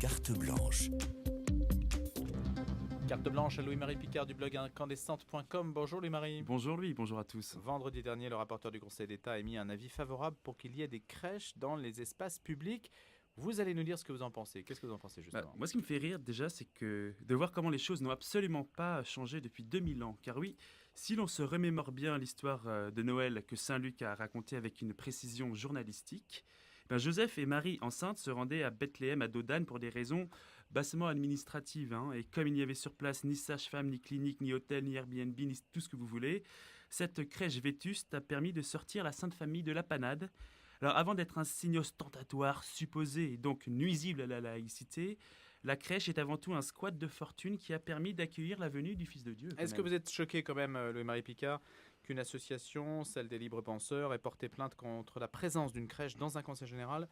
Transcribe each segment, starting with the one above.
carte blanche. Carte blanche à Louis-Marie Picard du blog incandescente.com. Bonjour Louis-Marie. Bonjour Louis, bonjour à tous. Vendredi dernier, le rapporteur du Conseil d'État a émis un avis favorable pour qu'il y ait des crèches dans les espaces publics. Vous allez nous dire ce que vous en pensez. Qu'est-ce que vous en pensez justement ? Moi, ce qui me fait rire déjà, c'est de voir comment les choses n'ont absolument pas changé depuis 2000 ans. Car oui, si l'on se remémore bien l'histoire de Noël que Saint Luc a racontée avec une précision journalistique, Joseph et Marie enceintes se rendaient à Bethléem à dos d'âne pour des raisons bassement administratives. Et comme il n'y avait sur place ni sage-femme, ni clinique, ni hôtel, ni Airbnb, ni tout ce que vous voulez, cette crèche vétuste a permis de sortir la Sainte Famille de la panade. Alors, avant d'être un signe ostentatoire, supposé et donc nuisible à la laïcité, la crèche est avant tout un squat de fortune qui a permis d'accueillir la venue du Fils de Dieu. Est-ce que vous êtes choqué quand même, Louis-Marie Picard, qu'une association, celle des libres penseurs, ait porté plainte contre la présence d'une crèche dans un conseil général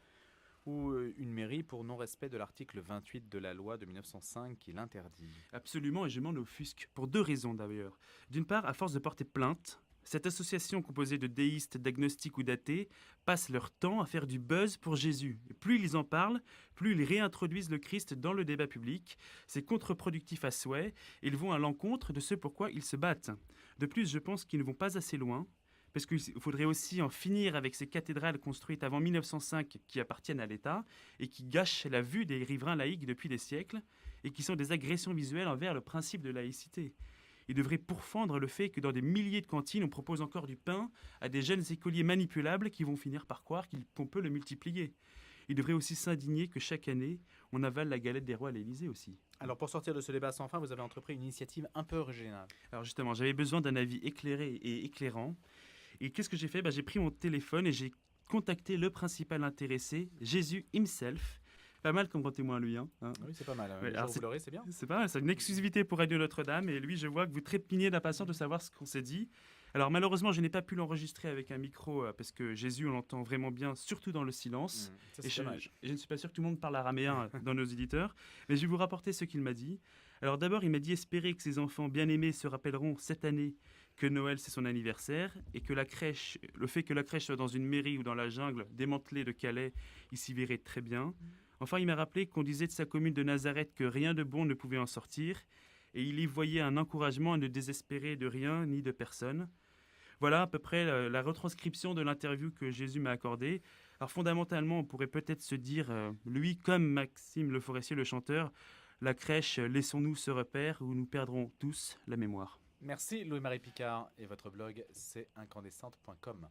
ou une mairie pour non-respect de l'article 28 de la loi de 1905 qui l'interdit ? Absolument, et je m'en offusque, pour deux raisons d'ailleurs. D'une part, à force de porter plainte, cette association composée de déistes, d'agnostiques ou d'athées passe leur temps à faire du buzz pour Jésus. Et plus ils en parlent, plus ils réintroduisent le Christ dans le débat public. C'est contre-productif à souhait, et ils vont à l'encontre de ce pourquoi ils se battent. De plus, je pense qu'ils ne vont pas assez loin, parce qu'il faudrait aussi en finir avec ces cathédrales construites avant 1905 qui appartiennent à l'État et qui gâchent la vue des riverains laïcs depuis des siècles et qui sont des agressions visuelles envers le principe de laïcité. Il devrait pourfendre le fait que dans des milliers de cantines, on propose encore du pain à des jeunes écoliers manipulables qui vont finir par croire qu'on peut le multiplier. Il devrait aussi s'indigner que chaque année, on avale la galette des rois à l'Élysée aussi. Alors pour sortir de ce débat sans fin, vous avez entrepris une initiative un peu originale. Alors justement, j'avais besoin d'un avis éclairé et éclairant. Et qu'est-ce que j'ai fait ? J'ai pris mon téléphone et j'ai contacté le principal intéressé, Jésus himself. Pas mal comme grand témoin, lui. Oui, c'est pas mal. Ouais, alors vous l'aurez, c'est bien. C'est pas mal, c'est une exclusivité pour Radio Notre-Dame. Et lui, je vois que vous trépignez d'impatience de savoir ce qu'on s'est dit. Alors malheureusement, je n'ai pas pu l'enregistrer avec un micro parce que Jésus, on l'entend vraiment bien, surtout dans le silence. Ça, c'est dommage. Et je ne suis pas sûr que tout le monde parle araméen dans nos éditeurs. Mais je vais vous rapporter ce qu'il m'a dit. Alors d'abord, il m'a dit espérer que ses enfants bien-aimés se rappelleront cette année que Noël, c'est son anniversaire, et que le fait que la crèche soit dans une mairie ou dans la jungle démantelée de Calais, il s'y verrait très bien. Enfin, il m'a rappelé qu'on disait de sa commune de Nazareth que rien de bon ne pouvait en sortir, et il y voyait un encouragement à ne désespérer de rien ni de personne. Voilà à peu près la retranscription de l'interview que Jésus m'a accordée. Alors fondamentalement, on pourrait peut-être se dire, lui comme Maxime Le Forestier, le chanteur, la crèche, laissons-nous ce repère où nous perdrons tous la mémoire. Merci Louis-Marie Picard et votre blog c'est incandescente.com.